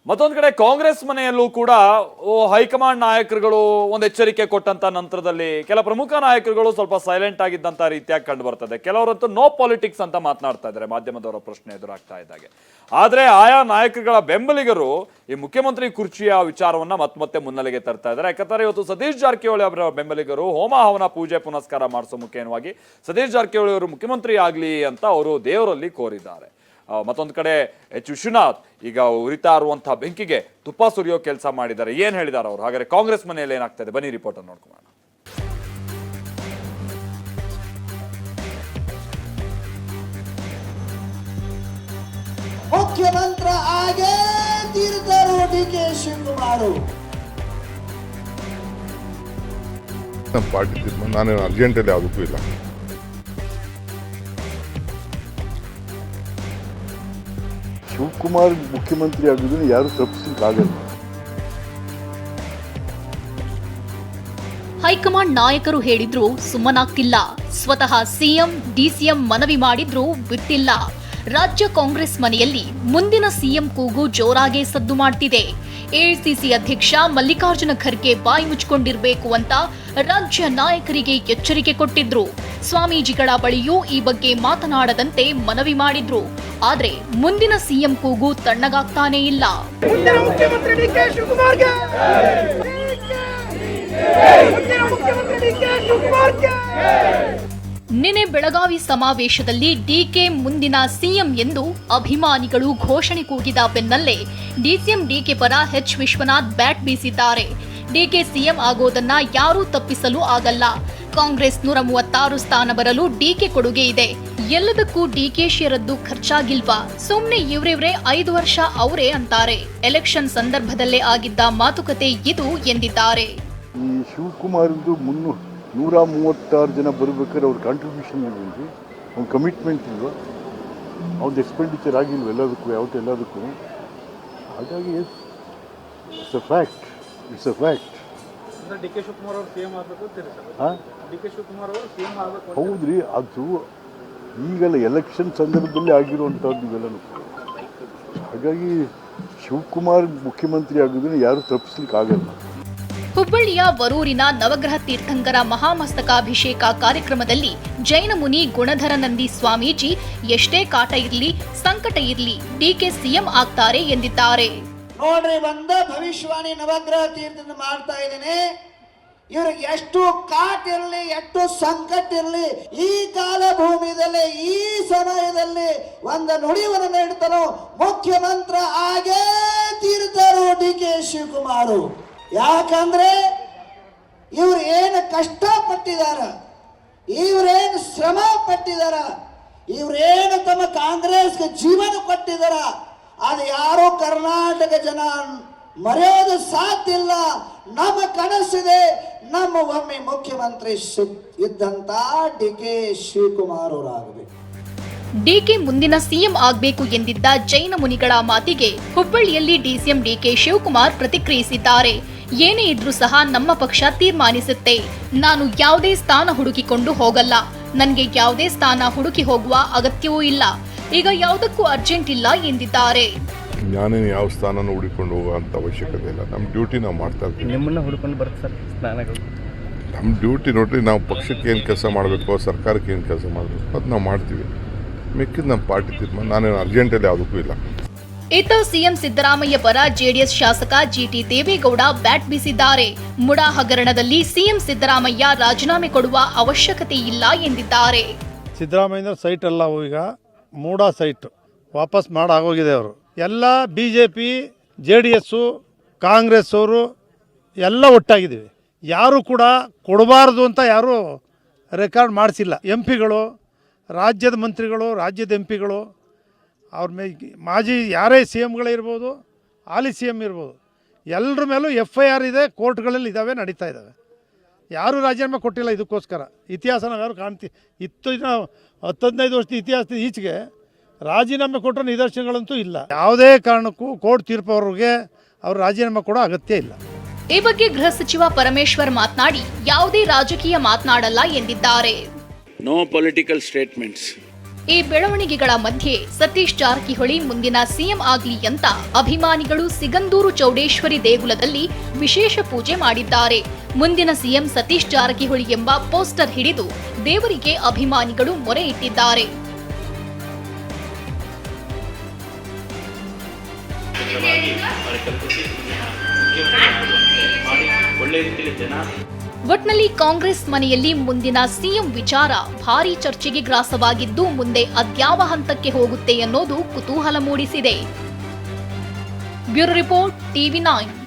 ಮತ್ತೊಂದು ಕಡೆ ಕಾಂಗ್ರೆಸ್ ಮನೆಯಲ್ಲೂ ಕೂಡ ಹೈಕಮಾಂಡ್ ನಾಯಕರುಗಳು ಒಂದು ಎಚ್ಚರಿಕೆ ಕೊಟ್ಟಂತ ನಂತರದಲ್ಲಿ ಕೆಲ ಪ್ರಮುಖ ನಾಯಕರುಗಳು ಸ್ವಲ್ಪ ಸೈಲೆಂಟ್ ಆಗಿದ್ದಂತ ರೀತಿಯಾಗಿ ಕಂಡು ಬರ್ತದೆ. ಕೆಲವರಂತೂ ನೋ ಪಾಲಿಟಿಕ್ಸ್ ಅಂತ ಮಾತನಾಡ್ತಾ ಇದ್ದಾರೆ ಮಾಧ್ಯಮದವರ ಪ್ರಶ್ನೆ ಎದುರಾಗ್ತಾ ಇದ್ದಾಗೆ. ಆದ್ರೆ ಆಯಾ ನಾಯಕರುಗಳ ಬೆಂಬಲಿಗರು ಈ ಮುಖ್ಯಮಂತ್ರಿ ಕುರ್ಚಿಯ ವಿಚಾರವನ್ನ ಮತ್ತೆ ಮುನ್ನೆಲೆಗೆ ತರ್ತಾ ಇದ್ದಾರೆ. ಯಾಕಂದ್ರೆ ಇವತ್ತು ಸತೀಶ್ ಜಾರಕಿಹೊಳಿ ಅವರ ಬೆಂಬಲಿಗರು ಹೋಮ ಹವನ ಪೂಜೆ ಪುನಸ್ಕಾರ ಮಾಡಿಸೋ ಮುಖೇನವಾಗಿ ಸತೀಶ್ ಜಾರಕಿಹೊಳಿ ಅವರು ಮುಖ್ಯಮಂತ್ರಿ ಆಗ್ಲಿ ಅಂತ ಅವರು ದೇವರಲ್ಲಿ ಕೋರಿದ್ದಾರೆ. ಮತ್ತೊಂದು ಕಡೆ ಎಚ್ ವಿಶ್ವನಾಥ್ ಈಗ ಉರಿತಾ ಇರುವಂತಹ ಬೆಂಕಿಗೆ ತುಪ್ಪ ಸುರಿಯೋ ಕೆಲಸ ಮಾಡಿದ್ದಾರೆ. ಏನ್ ಹೇಳಿದ್ದಾರೆ ಅವರು? ಹಾಗಾದ್ರೆ ಕಾಂಗ್ರೆಸ್ ಮನೆಯಲ್ಲಿ ಏನಾಗ್ತಾ ಇದೆ ಬನ್ನಿ ರಿಪೋರ್ಟ್ ಅನ್ನು ನೋಡ್ಕೊಳ್ಳೋಣ. ಮುಖ್ಯಮಂತ್ರಿ ಆಗೇ ತೀರ್ದರು ಡಿಕೆ ಶಿವಕುಮಾರ್. ನಮ್ಮ ಪಾರ್ಟಿ ತೀರ್ಮಾನ, ನಾನೇನು ಅರ್ಜೆಂಟಲ್ಲಿ ಯಾವುದಕ್ಕೂ ಇಲ್ಲ. ಶಿವಕುಮಾರ್ ಮುಖ್ಯಮಂತ್ರಿ ಆಗೋದನ್ನು ಯಾರು ತಪ್ಪಿಸಲಿಕ್ಕಾಗಲ್ಲ. ಹೈಕಮಾಂಡ್ ನಾಯಕರು ಹೇಳಿದ್ರು ಸುಮ್ಮನಾಗ್ತಿಲ್ಲ. ಸ್ವತಃ ಸಿಎಂ ಡಿಸಿಎಂ ಮನವಿ ಮಾಡಿದ್ರು ಬಿಟ್ಟಿಲ್ಲ. ರಾಜ್ಯ ಕಾಂಗ್ರೆಸ್ ಮನೆಯಲ್ಲಿ ಮುಂದಿನ ಸಿಎಂ ಕೂಗು ಜೋರಾಗಿ ಸದ್ದು ಮಾಡ್ತಿದೆ. ಎಐಸಿಸಿ ಅಧ್ಯಕ್ಷ ಮಲ್ಲಿಕಾರ್ಜುನ ಖರ್ಗೆ ಬಾಯಿ ಮುಚ್ಕೊಂಡಿರ್ಬೇಕು ಅಂತ ರಾಜ್ಯ ನಾಯಕರಿಗೆ ಎಚ್ಚರಿಕೆ ಕೊಟ್ಟಿದ್ರು. ಸ್ವಾಮೀಜಿಗಳ ಬಳಿಯೂ ಈ ಬಗ್ಗೆ ಮಾತನಾಡದಂತೆ ಮನವಿ ಮಾಡಿದ್ರು. ಆದ್ರೆ ಮುಂದಿನ ಸಿಎಂ ಕೂಗು ತಣ್ಣಗಾಗ್ತಾನೇ ಇಲ್ಲ. ನಿನ್ನೆ ಬೆಳಗಾವಿ ಸಮಾವೇಶದಲ್ಲಿ ಡಿಕೆ ಮುಂದಿನ ಸಿಎಂ ಎಂದು ಅಭಿಮಾನಿಗಳು ಘೋಷಣೆ ಕೂಗಿದ ಬೆನ್ನಲ್ಲೇ ಡಿಸಿಎಂ ಡಿಕೆ ಪರ ಎಚ್ ವಿಶ್ವನಾಥ್ ಬ್ಯಾಟ್ ಬೀಸಿದ್ದಾರೆ. ಡಿಕೆ ಸಿಎಂ ಆಗೋದನ್ನ ಯಾರೂ ತಪ್ಪಿಸಲು ಆಗಲ್ಲ. ಕಾಂಗ್ರೆಸ್ 136 ಸ್ಥಾನ ಬರಲು ಡಿಕೆ ಕೊಡುಗೆ ಇದೆ. ಎಲ್ಲದಕ್ಕೂ ಡಿಕೆಶಿಯರದ್ದು ಖರ್ಚಾಗಿಲ್ವಾ? ಸುಮ್ನೆ ಇವ್ರಿವ್ರೇ 5 ವರ್ಷ ಅವರೇ ಅಂತಾರೆ. ಎಲೆಕ್ಷನ್ ಸಂದರ್ಭದಲ್ಲೇ ಆಗಿದ್ದ ಮಾತುಕತೆ ಇದು ಎಂದಿದ್ದಾರೆ. ಈ ಶಿವಕುಮಾರ್ದು 136 ಜನ ಬರಬೇಕಾದ್ರೆ ಅವ್ರ ಕಾಂಟ್ರಿಬ್ಯೂಷನ್ ಇರಲಿ, ಅವ್ನ ಕಮಿಟ್ಮೆಂಟ್ ಇಲ್ವ, ಅವ್ರದ್ದು ಎಕ್ಸ್ಪೆಂಡಿಚರ್ ಆಗಿಲ್ವ ಎಲ್ಲದಕ್ಕೂ. ಹಾಗಾಗಿ it's a fact. D K Shivakumar ಅವರು ಸಿಎಂ ಆಗಬೇಕು ಅಂತೀರಿ ಸರ್? ಡಿ ಕೆ ಶಿವಕುಮಾರ್ ಅವರು ಸಿಎಂ ಆಗಬೇಕು. ಹೌದ್ರಿ, ಅದು ಈಗೆಲ್ಲ ಎಲೆಕ್ಷನ್ ಸಂದರ್ಭದಲ್ಲಿ ಆಗಿರುವಂಥದ್ದು ಇವೆಲ್ಲನೂ. ಹಾಗಾಗಿ ಶಿವಕುಮಾರ್ ಮುಖ್ಯಮಂತ್ರಿ ಆಗೋದನ್ನು ಯಾರು ತಪ್ಪಿಸ್ಲಿಕ್ಕಾಗಲ್ಲ. ಹುಬ್ಬಳ್ಳಿಯ ವರೂರಿನ ನವಗ್ರಹ ತೀರ್ಥಂಕರ ಮಹಾಮಸ್ತಕಾಭಿಷೇಕ ಕಾರ್ಯಕ್ರಮದಲ್ಲಿ ಜೈನ ಮುನಿ ಗುಣಧರನಂದಿ ಸ್ವಾಮೀಜಿ ಎಷ್ಟೇ ಕಾಟ ಇರಲಿ ಸಂಕಟ ಇರಲಿ ಡಿಕೆ ಸಿಎಂ ಆಗ್ತಾರೆ ಎಂದಿದ್ದಾರೆ. ನೋಡ್ರಿ, ಬಂದ ಭವಿಷ್ಯವಾಣಿ ನವಗ್ರಹ ತೀರ್ಥದಿಂದ ಮಾಡ್ತಾ ಇದ್ದೇನೆ. ಇವ್ರಿಗೆ ಎಷ್ಟು ಕಾಟ ಇರಲಿ, ಎಷ್ಟು ಸಂಕಟ ಇರಲಿ, ಈ ಕಾಲ ಭೂಮಿಯಲ್ಲಿ ಈ ಸಮಯದಲ್ಲಿ ಒಂದು ನುಡಿಯನ್ನು ನೀಡ್ತಾರೋ ಮುಖ್ಯಮಂತ್ರಿ ಆಗೇ ತೀರ್ತಾರೋ ಡಿಕೆ ಶಿವಕುಮಾರ್. ಯಾಕಂದ್ರೆ ಇವ್ರು ಏನು ಕಷ್ಟಪಟ್ಟಿದಾರ, ಇವ್ರೇನು ಶ್ರಮ ಪಟ್ಟಿದಾರ, ಇವ್ರೇನು ತಮ್ಮ ಕಾಂಗ್ರೆಸ್ಗೆ ಜೀವನ ಕೊಟ್ಟಿದಾರ, ಅದು ಯಾರೋ ಕರ್ನಾಟಕ ಜನ ಮರೆಯೋದು ಸಾಧ್ಯ ಇಲ್ಲ. ನಮ್ಮ ಕನಸಿದೆ, ನಮ್ಮ ಒಮ್ಮೆ ಮುಖ್ಯಮಂತ್ರಿ ಇದ್ದಂತ ಡಿಕೆ ಶಿವಕುಮಾರ್ ಅವರಾಗಬೇಕು. ಡಿಕೆ ಮುಂದಿನ ಸಿಎಂ ಆಗಬೇಕು ಎಂದಿದ್ದ ಜೈನ ಮುನಿಗಳ ಮಾತಿಗೆ ಹುಬ್ಬಳ್ಳಿಯಲ್ಲಿ ಡಿಸಿಎಂ ಡಿಕೆ ಶಿವಕುಮಾರ್ ಪ್ರತಿಕ್ರಿಯಿಸಿದ್ದಾರೆ. ಏನೇ ಇದ್ರೂ ಸಹ ನಮ್ಮ ಪಕ್ಷ ತೀರ್ಮಾನಿಸುತ್ತೆ. ನಾನು ಯಾವುದೇ ಸ್ಥಾನ ಹುಡುಕಿಕೊಂಡು ಹೋಗಲ್ಲ. ನನಗೆ ಯಾವುದೇ ಸ್ಥಾನ ಹುಡುಕಿ ಹೋಗುವ ಅಗತ್ಯವೂ ಇಲ್ಲ. ಈಗ ಯಾವುದಕ್ಕೂ ಅರ್ಜೆಂಟ್ ಇಲ್ಲ ಎಂದಿದ್ದಾರೆ. ನಾನೇನು ಯಾವ ಸ್ಥಾನನೂ ಹುಡುಕೊಂಡು ಹೋಗುವಂಥ ಅವಶ್ಯಕತೆ ಇಲ್ಲ. ನಮ್ಮ ಡ್ಯೂಟಿ ನಾವು ಮಾಡ್ತಾ ಇರ್ತೀವಿ. ನಿಮ್ಮನ್ನ ಹುಡುಕೊಂಡು ಬರುತ್ತೆ ಸರ್ ಸ್ಥಾನಗಳು. ನಮ್ಮ ಡ್ಯೂಟಿ ನೋಡ್ರಿ, ನಾವು ಪಕ್ಷಕ್ಕೆ ಏನು ಕೆಲಸ ಮಾಡಬೇಕು, ಸರ್ಕಾರಕ್ಕೆ ಏನು ಕೆಲಸ ಮಾಡಬೇಕು ಅದು ನಾವು ಮಾಡ್ತೀವಿ. ಮಿಕ್ಕಿದ ನಮ್ಮ ಪಾರ್ಟಿ ತೀರ್ಮಾನ, ನಾನೇನು ಅರ್ಜೆಂಟಲ್ಲಿ ಯಾವುದಕ್ಕೂ ಇಲ್ಲ. ಇತ್ತ ಸಿಎಂ ಸಿದ್ದರಾಮಯ್ಯ ಪರ ಜೆಡಿಎಸ್ ಶಾಸಕ ಜಿಟಿ ದೇವೇಗೌಡ ಬ್ಯಾಟ್ ಬೀಸಿದ್ದಾರೆ. ಮುಡಾ ಹಗರಣದಲ್ಲಿ ಸಿಎಂ ಸಿದ್ದರಾಮಯ್ಯ ರಾಜೀನಾಮೆ ಕೊಡುವ ಅವಶ್ಯಕತೆ ಇಲ್ಲ ಎಂದಿದ್ದಾರೆ. ಸಿದ್ದರಾಮಯ್ಯ ಸೈಟ್ ಅಲ್ಲ, ಈಗ ಮೂಡಾ ಸೈಟ್ ವಾಪಸ್ ಮಾಡಾಗೋಗಿದೆ. ಅವರು ಎಲ್ಲ BJP JDS ಕಾಂಗ್ರೆಸ್ ಅವರು ಎಲ್ಲ ಒಟ್ಟಾಗಿದ್ದೀವಿ. ಯಾರು ಕೂಡ ಕೊಡಬಾರ್ದು ಅಂತ ಯಾರು ರೆಕಾರ್ಡ್ ಮಾಡಿಸಿಲ್ಲ. MP ಗಳು, ರಾಜ್ಯದ ಮಂತ್ರಿಗಳು, ರಾಜ್ಯದ MP ಗಳು, ಅವ್ರ ಮಾಜಿ ಯಾರೇ CMಗಳಿರ್ಬೋದು, ಹಾಲಿ CM ಇರ್ಬೋದು, ಎಲ್ಲರ ಮೇಲೂ FIR ಇದೆ, ಕೋರ್ಟ್ಗಳಲ್ಲಿ ಇದ್ದಾವೆ, ನಡೀತಾ ಇದ್ದಾವೆ. ಯಾರೂ ರಾಜೀನಾಮೆ ಕೊಟ್ಟಿಲ್ಲ. ಇದಕ್ಕೋಸ್ಕರ ಇತಿಹಾಸ ನಾವು ಯಾರು ಕಾಣ್ತೀವಿ. 10-15 ವರ್ಷದ ಇತಿಹಾಸದ ಈಚೆಗೆ ರಾಜೀನಾಮೆ ಕೊಟ್ಟರೆ ನಿದರ್ಶನಗಳಂತೂ ಇಲ್ಲ. ಯಾವುದೇ ಕಾರಣಕ್ಕೂ ಕೋರ್ಟ್ ತೀರ್ಪು ಅವ್ರಿಗೆ ಅವ್ರು ರಾಜೀನಾಮೆ ಕೊಡೋ ಅಗತ್ಯ ಇಲ್ಲ. ಈ ಬಗ್ಗೆ ಗೃಹ ಸಚಿವ ಪರಮೇಶ್ವರ್ ಮಾತನಾಡಿ ಯಾವುದೇ ರಾಜಕೀಯ ಮಾತನಾಡಲ್ಲ ಎಂದಿದ್ದಾರೆ. No political statements. ಈ ಬೆಳವಣಿಗೆಗಳ ಮಧ್ಯೆ ಸತೀಶ್ ಜಾರಕಿಹೊಳಿ ಮುಂದಿನ ಸಿಎಂ ಆಗ್ಲಿ ಅಂತ ಅಭಿಮಾನಿಗಳು ಸಿಗಂದೂರು ಚೌಡೇಶ್ವರಿ ದೇಗುಲದಲ್ಲಿ ವಿಶೇಷ ಪೂಜೆ ಮಾಡಿದ್ದಾರೆ. ಮುಂದಿನ ಸಿಎಂ ಸತೀಶ್ ಜಾರಕಿಹೊಳಿ ಎಂಬ ಪೋಸ್ಟರ್ ಹಿಡಿದು ದೇವರಿಗೆ ಅಭಿಮಾನಿಗಳು ಮೊರೆ ಇಟ್ಟಿದ್ದಾರೆ. ಒಟ್ನಲ್ಲಿ ಕಾಂಗ್ರೆಸ್ ಮನೆಯಲ್ಲಿ ಮುಂದಿನ ಸಿಎಂ ವಿಚಾರ ಭಾರೀ ಚರ್ಚೆಗೆ ಗ್ರಾಸವಾಗಿದ್ದು ಮುಂದೆ ಅದ್ಯಾವ ಹಂತಕ್ಕೆ ಹೋಗುತ್ತೆ ಅನ್ನೋದು ಕುತೂಹಲ ಮೂಡಿಸಿದೆ. Bureau report, TV9.